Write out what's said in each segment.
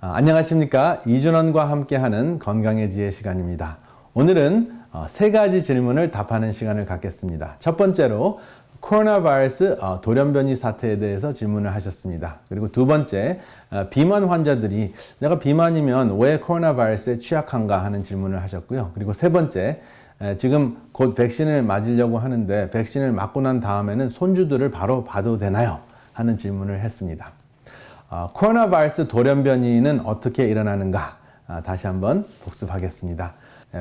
안녕하십니까. 이준원과 함께하는 건강의 지혜 시간입니다. 오늘은 세 가지 질문을 답하는 시간을 갖겠습니다. 첫 번째로 코로나 바이러스 돌연변이 사태에 대해서 질문을 하셨습니다. 그리고 두 번째, 비만 환자들이 내가 비만이면 왜 코로나 바이러스에 취약한가 하는 질문을 하셨고요. 그리고 세 번째, 지금 곧 백신을 맞으려고 하는데 백신을 맞고 난 다음에는 손주들을 바로 봐도 되나요? 하는 질문을 했습니다. 코로나 바이러스 돌연변이는 어떻게 일어나는가? 다시 한번 복습하겠습니다.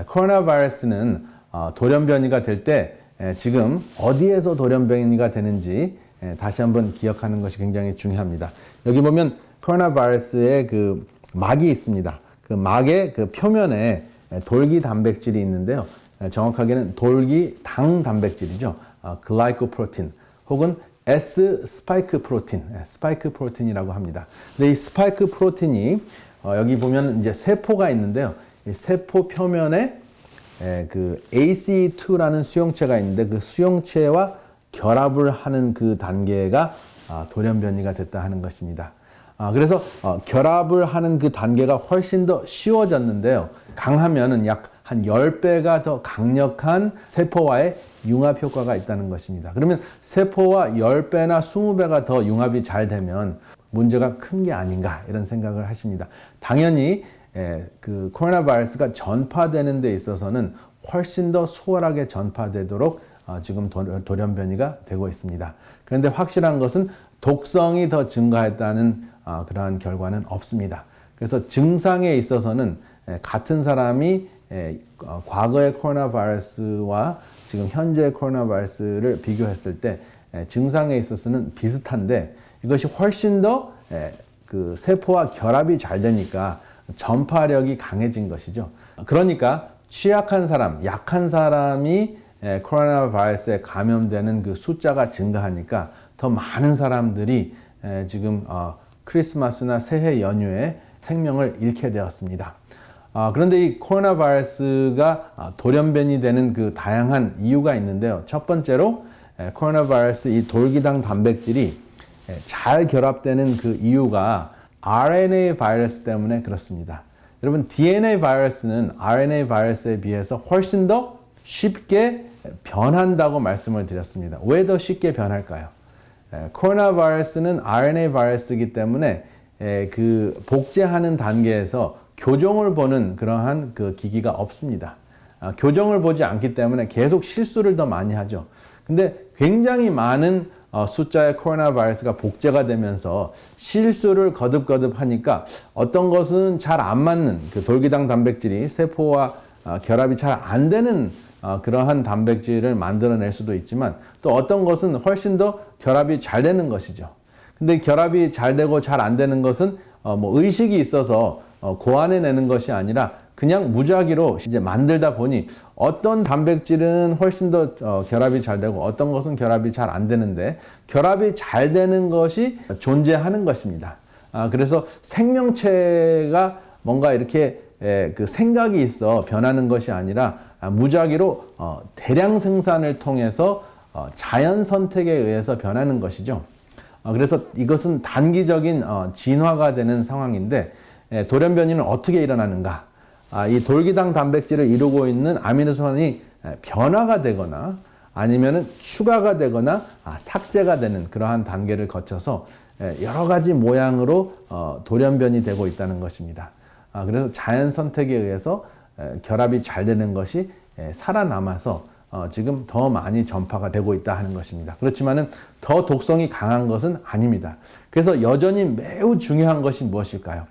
코로나 바이러스는 돌연변이가 될 때 지금 어디에서 돌연변이가 되는지 다시 한번 기억하는 것이 굉장히 중요합니다. 여기 보면 코로나 바이러스의 그 막이 있습니다. 그 막의 그 표면에 돌기 단백질이 있는데요. 정확하게는 돌기 당 단백질이죠. 글라이코프로틴 혹은 S 스파이크 프로틴, 스파이크 프로틴이라고 합니다. 근데 이 스파이크 프로틴이 여기 보면 이제 세포가 있는데요. 이 세포 표면에 그 ACE2라는 수용체가 있는데 그 수용체와 결합을 하는 그 단계가 돌연변이가 됐다 하는 것입니다. 그래서 결합을 하는 그 단계가 훨씬 더 쉬워졌는데요. 강하면은 약 한 10배가 더 강력한 세포와의 융합 효과가 있다는 것입니다. 그러면 세포와 10배나 20배가 더 융합이 잘 되면 문제가 큰 게 아닌가 이런 생각을 하십니다. 당연히 그 코로나 바이러스가 전파되는 데 있어서는 훨씬 더 수월하게 전파되도록 지금 돌연변이가 되고 있습니다. 그런데 확실한 것은 독성이 더 증가했다는 그러한 결과는 없습니다. 그래서 증상에 있어서는 같은 사람이 과거의 코로나 바이러스와 지금 현재의 코로나 바이러스를 비교했을 때 증상에 있어서는 비슷한데 이것이 훨씬 더 그 세포와 결합이 잘 되니까 전파력이 강해진 것이죠. 그러니까 취약한 사람, 약한 사람이 코로나 바이러스에 감염되는 그 숫자가 증가하니까 더 많은 사람들이 지금 크리스마스나 새해 연휴에 생명을 잃게 되었습니다. 그런데 이 코로나 바이러스가 돌연변이 되는 그 다양한 이유가 있는데요. 첫 번째로 코로나 바이러스 이 돌기당 단백질이 잘 결합되는 그 이유가 RNA 바이러스 때문에 그렇습니다. 여러분, DNA 바이러스는 RNA 바이러스에 비해서 훨씬 더 쉽게 변한다고 말씀을 드렸습니다. 왜 더 쉽게 변할까요? 코로나 바이러스는 RNA 바이러스이기 때문에 그 복제하는 단계에서 교정을 보는 그러한 그 기기가 없습니다. 교정을 보지 않기 때문에 계속 실수를 더 많이 하죠. 근데 굉장히 많은 숫자의 코로나 바이러스가 복제가 되면서 실수를 거듭거듭 하니까 어떤 것은 잘 안 맞는 그 돌기당 단백질이 세포와 결합이 잘 안 되는 그러한 단백질을 만들어낼 수도 있지만 또 어떤 것은 훨씬 더 결합이 잘 되는 것이죠. 근데 결합이 잘 되고 잘 안 되는 것은 뭐 의식이 있어서 고안해내는 것이 아니라 그냥 무작위로 이제 만들다 보니 어떤 단백질은 훨씬 더 결합이 잘 되고 어떤 것은 결합이 잘 안 되는데 결합이 잘 되는 것이 존재하는 것입니다. 그래서 생명체가 뭔가 이렇게 그 생각이 있어 변하는 것이 아니라 무작위로 대량 생산을 통해서 자연 선택에 의해서 변하는 것이죠. 그래서 이것은 단기적인 진화가 되는 상황인데 돌연변이는 어떻게 일어나는가? 이 돌기당 단백질을 이루고 있는 아미노산이 변화가 되거나 아니면은 추가가 되거나 삭제가 되는 그러한 단계를 거쳐서 여러 가지 모양으로 돌연변이 되고 있다는 것입니다. 그래서 자연 선택에 의해서 결합이 잘 되는 것이 살아남아서 지금 더 많이 전파가 되고 있다 하는 것입니다. 그렇지만은 더 독성이 강한 것은 아닙니다. 그래서 여전히 매우 중요한 것이 무엇일까요?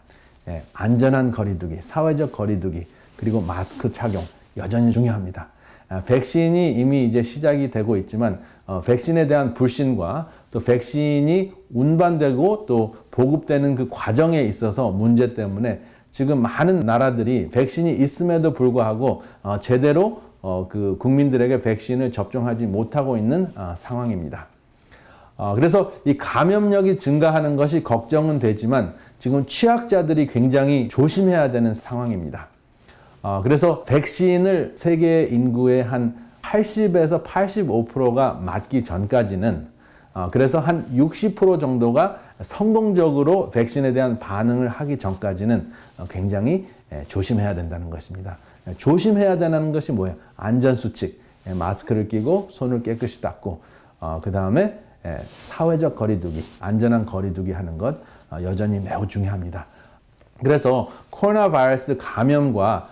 안전한 거리두기, 사회적 거리두기, 그리고 마스크 착용 여전히 중요합니다. 백신이 이미 이제 시작이 되고 있지만 백신에 대한 불신과 또 백신이 운반되고 또 보급되는 그 과정에 있어서 문제 때문에 지금 많은 나라들이 백신이 있음에도 불구하고 제대로 그 국민들에게 백신을 접종하지 못하고 있는 상황입니다. 그래서 이 감염력이 증가하는 것이 걱정은 되지만 지금 취약자들이 굉장히 조심해야 되는 상황입니다. 그래서 백신을 세계 인구의 한 80에서 85%가 맞기 전까지는 그래서 한 60% 정도가 성공적으로 백신에 대한 반응을 하기 전까지는 굉장히 조심해야 된다는 것입니다. 조심해야 되는 것이 뭐예요? 안전수칙, 마스크를 끼고 손을 깨끗이 닦고 그 다음에 사회적 거리두기, 안전한 거리두기 하는 것 여전히 매우 중요합니다. 그래서 코로나 바이러스 감염과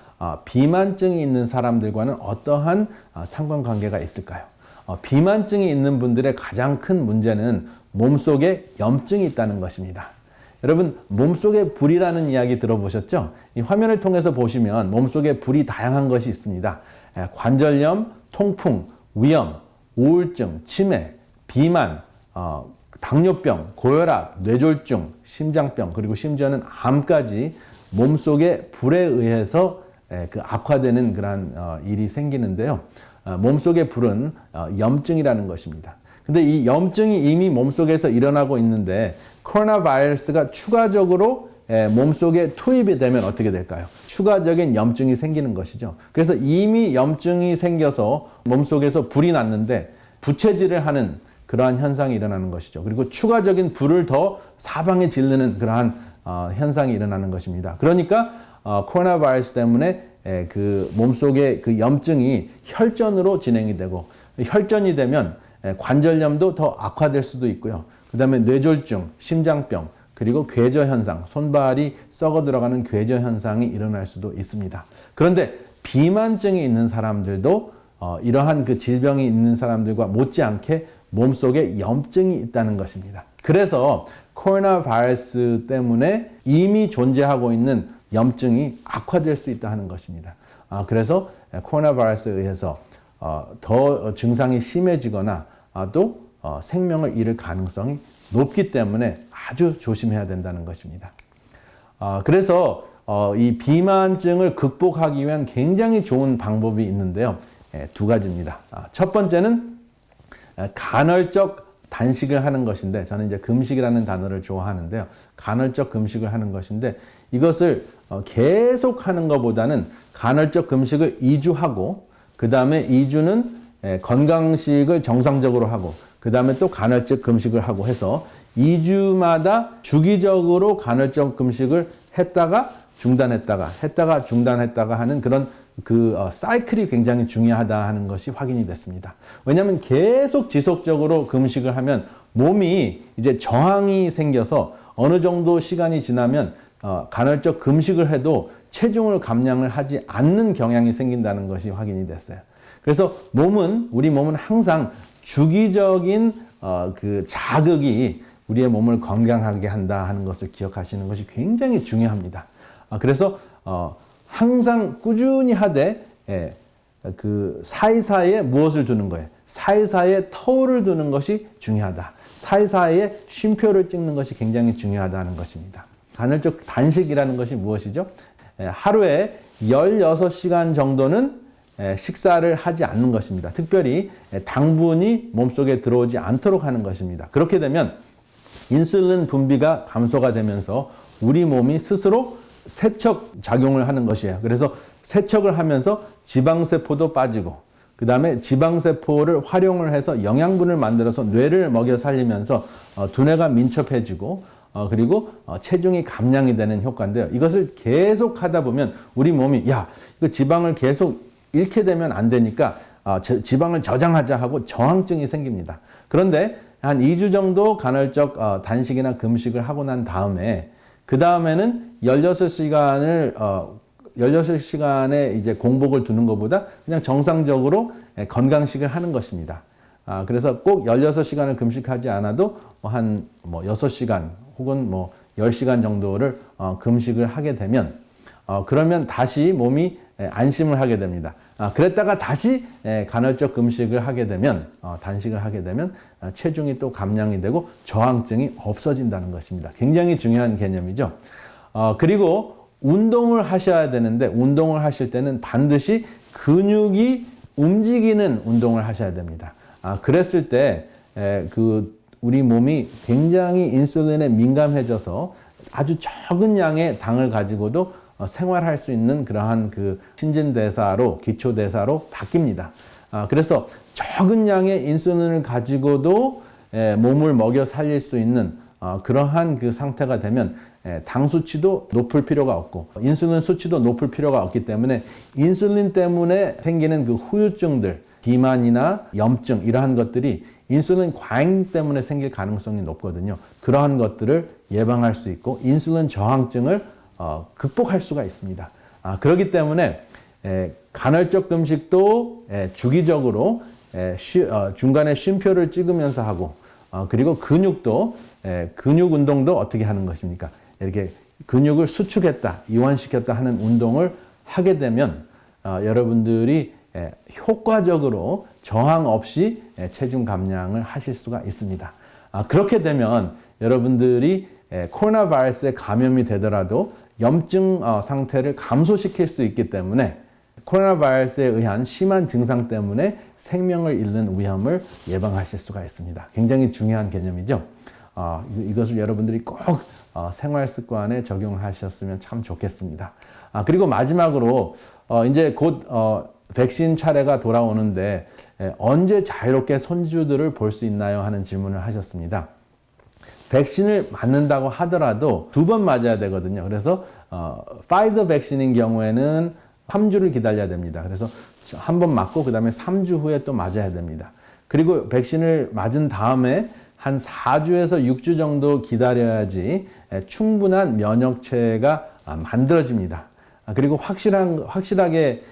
비만증이 있는 사람들과는 어떠한 상관관계가 있을까요? 비만증이 있는 분들의 가장 큰 문제는 몸속에 염증이 있다는 것입니다. 여러분, 몸속에 불이라는 이야기 들어보셨죠? 이 화면을 통해서 보시면 몸속에 불이 다양한 것이 있습니다. 관절염, 통풍, 위염, 우울증, 치매, 비만, 당뇨병, 고혈압, 뇌졸중, 심장병, 그리고 심지어는 암까지 몸속의 불에 의해서 그 악화되는 그러한 일이 생기는데요. 몸속의 불은 염증이라는 것입니다. 근데 이 염증이 이미 몸속에서 일어나고 있는데 코로나 바이러스가 추가적으로 몸속에 투입이 되면 어떻게 될까요? 추가적인 염증이 생기는 것이죠. 그래서 이미 염증이 생겨서 몸속에서 불이 났는데 부채질을 하는 그러한 현상이 일어나는 것이죠. 그리고 추가적인 불을 더 사방에 지르는 그러한 현상이 일어나는 것입니다. 그러니까 코로나 바이러스 때문에 그 몸속의 그 염증이 혈전으로 진행이 되고 혈전이 되면 관절염도 더 악화될 수도 있고요. 그 다음에 뇌졸중, 심장병, 그리고 궤저 현상, 손발이 썩어 들어가는 궤저 현상이 일어날 수도 있습니다. 그런데 비만증이 있는 사람들도 이러한 그 질병이 있는 사람들과 못지않게 몸속에 염증이 있다는 것입니다. 그래서 코로나 바이러스 때문에 이미 존재하고 있는 염증이 악화될 수 있다 하는 것입니다. 그래서 코로나 바이러스에 의해서 더 증상이 심해지거나 또 생명을 잃을 가능성이 높기 때문에 아주 조심해야 된다는 것입니다. 그래서 이 비만증을 극복하기 위한 굉장히 좋은 방법이 있는데요. 두 가지입니다. 첫 번째는 간헐적 단식을 하는 것인데, 저는 이제 금식이라는 단어를 좋아하는데요. 간헐적 금식을 하는 것인데, 이것을 계속 하는 것보다는 간헐적 금식을 2주 하고, 그 다음에 2주는 건강식을 정상적으로 하고, 그 다음에 또 간헐적 금식을 하고 해서 2주마다 주기적으로 간헐적 금식을 했다가 중단했다가 하는 그런 사이클이 굉장히 중요하다 하는 것이 확인이 됐습니다. 왜냐하면 계속 지속적으로 금식을 하면 몸이 이제 저항이 생겨서 어느 정도 시간이 지나면 간헐적 금식을 해도 체중을 감량을 하지 않는 경향이 생긴다는 것이 확인이 됐어요. 그래서 우리 몸은 항상 주기적인 그 자극이 우리의 몸을 건강하게 한다 하는 것을 기억하시는 것이 굉장히 중요합니다. 그래서 항상 꾸준히 하되 그 사이사이에 무엇을 두는 거예요? 사이사이에 터울을 두는 것이 중요하다. 사이사이에 쉼표를 찍는 것이 굉장히 중요하다는 것입니다. 간헐적 단식이라는 것이 무엇이죠? 하루에 16시간 정도는 식사를 하지 않는 것입니다. 특별히 당분이 몸속에 들어오지 않도록 하는 것입니다. 그렇게 되면 인슐린 분비가 감소가 되면서 우리 몸이 스스로 세척 작용을 하는 것이에요. 그래서 세척을 하면서 지방세포도 빠지고, 그 다음에 지방세포를 활용을 해서 영양분을 만들어서 뇌를 먹여 살리면서 두뇌가 민첩해지고, 그리고 체중이 감량이 되는 효과인데요. 이것을 계속 하다 보면 우리 몸이 이거 지방을 계속 잃게 되면 안 되니까 지방을 저장하자 하고 저항증이 생깁니다. 그런데 한 2주 정도 간헐적 단식이나 금식을 하고 난 다음에 그 다음에는 16시간의 이제 공복을 두는 것보다 그냥 정상적으로 건강식을 하는 것입니다. 그래서 꼭 16시간을 금식하지 않아도 한 6시간 혹은 10시간 정도를 금식을 하게 되면 그러면 다시 몸이 안심을 하게 됩니다. 그랬다가 다시 간헐적 금식을 하게 되면 단식을 하게 되면 체중이 또 감량이 되고 저항증이 없어진다는 것입니다. 굉장히 중요한 개념이죠. 그리고 운동을 하셔야 되는데 운동을 하실 때는 반드시 근육이 움직이는 운동을 하셔야 됩니다. 그랬을 때 우리 몸이 굉장히 인슐린에 민감해져서 아주 적은 양의 당을 가지고도 생활할 수 있는 그러한 그 신진대사로, 기초대사로 바뀝니다. 그래서 적은 양의 인슐린을 가지고도 몸을 먹여 살릴 수 있는 그러한 그 상태가 되면 당 수치도 높을 필요가 없고 인슐린 수치도 높을 필요가 없기 때문에 인슐린 때문에 생기는 그 후유증들, 비만이나 염증 이러한 것들이 인슐린 과잉 때문에 생길 가능성이 높거든요. 그러한 것들을 예방할 수 있고 인슐린 저항증을 극복할 수가 있습니다. 그렇기 때문에 간헐적 금식도 주기적으로 중간에 쉼표를 찍으면서 하고 그리고 근육도 근육 운동도 어떻게 하는 것입니까? 이렇게 근육을 수축했다, 이완시켰다 하는 운동을 하게 되면 여러분들이 효과적으로 저항 없이 체중 감량을 하실 수가 있습니다. 그렇게 되면 여러분들이 코로나 바이러스에 감염이 되더라도 염증 상태를 감소시킬 수 있기 때문에 코로나 바이러스에 의한 심한 증상 때문에 생명을 잃는 위험을 예방하실 수가 있습니다. 굉장히 중요한 개념이죠. 이것을 여러분들이 꼭 생활 습관에 적용하셨으면 참 좋겠습니다. 그리고 마지막으로 이제 곧 백신 차례가 돌아오는데 언제 자유롭게 손주들을 볼 수 있나요? 하는 질문을 하셨습니다. 백신을 맞는다고 하더라도 2번 맞아야 되거든요. 그래서 파이저 백신인 경우에는 3주를 기다려야 됩니다. 그래서 한 번 맞고 그 다음에 3주 후에 또 맞아야 됩니다. 그리고 백신을 맞은 다음에 한 4주에서 6주 정도 기다려야지 충분한 면역체가 만들어집니다. 그리고 확실하게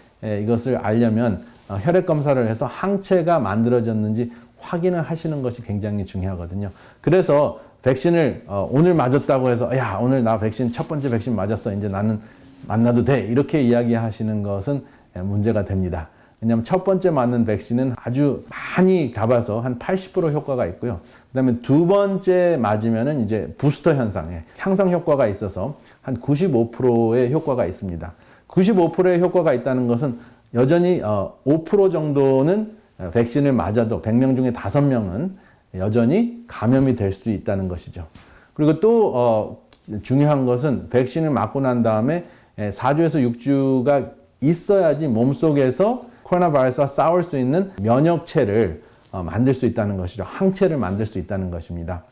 이것을 알려면 혈액 검사를 해서 항체가 만들어졌는지 확인을 하시는 것이 굉장히 중요하거든요. 그래서 백신을 오늘 맞았다고 해서 야 오늘 나 백신 첫 번째 백신 맞았어 이제 나는 만나도 돼 이렇게 이야기하시는 것은 문제가 됩니다. 왜냐하면 첫 번째 맞는 백신은 아주 많이 잡아서 한 80% 효과가 있고요. 그 다음에 2번째 맞으면은 이제 부스터 현상, 향상 효과가 있어서 한 95%의 효과가 있습니다. 95%의 효과가 있다는 것은 여전히 5% 정도는 백신을 맞아도 100명 중에 5명은 여전히 감염이 될 수 있다는 것이죠. 그리고 또 중요한 것은 백신을 맞고 난 다음에 4주에서 6주가 있어야지 몸속에서 코로나 바이러스와 싸울 수 있는 면역체를 만들 수 있다는 것이죠. 항체를 만들 수 있다는 것입니다.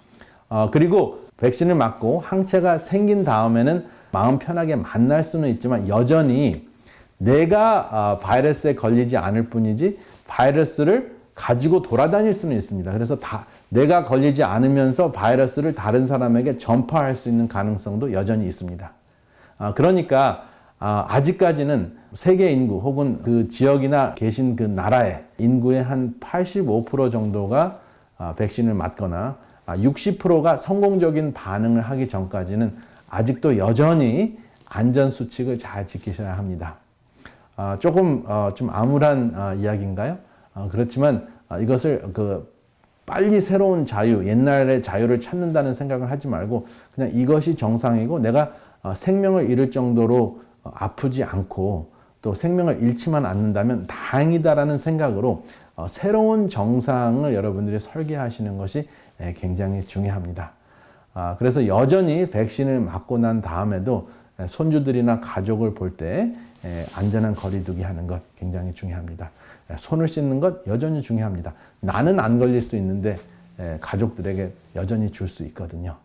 그리고 백신을 맞고 항체가 생긴 다음에는 마음 편하게 만날 수는 있지만 여전히 내가 바이러스에 걸리지 않을 뿐이지 바이러스를 가지고 돌아다닐 수는 있습니다. 그래서 내가 걸리지 않으면서 바이러스를 다른 사람에게 전파할 수 있는 가능성도 여전히 있습니다. 그러니까 아직까지는 세계 인구 혹은 그 지역이나 계신 그 나라의 인구의 한 85% 정도가 백신을 맞거나 60%가 성공적인 반응을 하기 전까지는 아직도 여전히 안전수칙을 잘 지키셔야 합니다. 조금 좀 암울한 이야기인가요? 그렇지만 이것을 빨리 새로운 자유, 옛날의 자유를 찾는다는 생각을 하지 말고 그냥 이것이 정상이고 내가 생명을 잃을 정도로 아프지 않고 또 생명을 잃지만 않는다면 다행이다라는 생각으로 새로운 정상을 여러분들이 설계하시는 것이 굉장히 중요합니다. 그래서 여전히 백신을 맞고 난 다음에도 손주들이나 가족을 볼 때 안전한 거리두기 하는 것 굉장히 중요합니다. 손을 씻는 것 여전히 중요합니다. 나는 안 걸릴 수 있는데 가족들에게 여전히 줄 수 있거든요.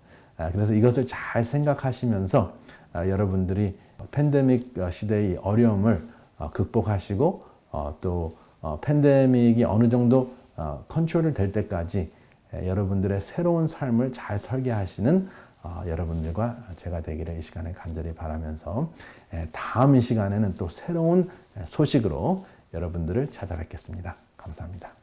그래서 이것을 잘 생각하시면서 여러분들이 팬데믹 시대의 어려움을 극복하시고 또 팬데믹이 어느 정도 컨트롤 될 때까지 여러분들의 새로운 삶을 잘 설계하시는 여러분들과 제가 되기를 이 시간에 간절히 바라면서 다음 이 시간에는 또 새로운 소식으로 여러분들을 찾아뵙겠습니다. 감사합니다.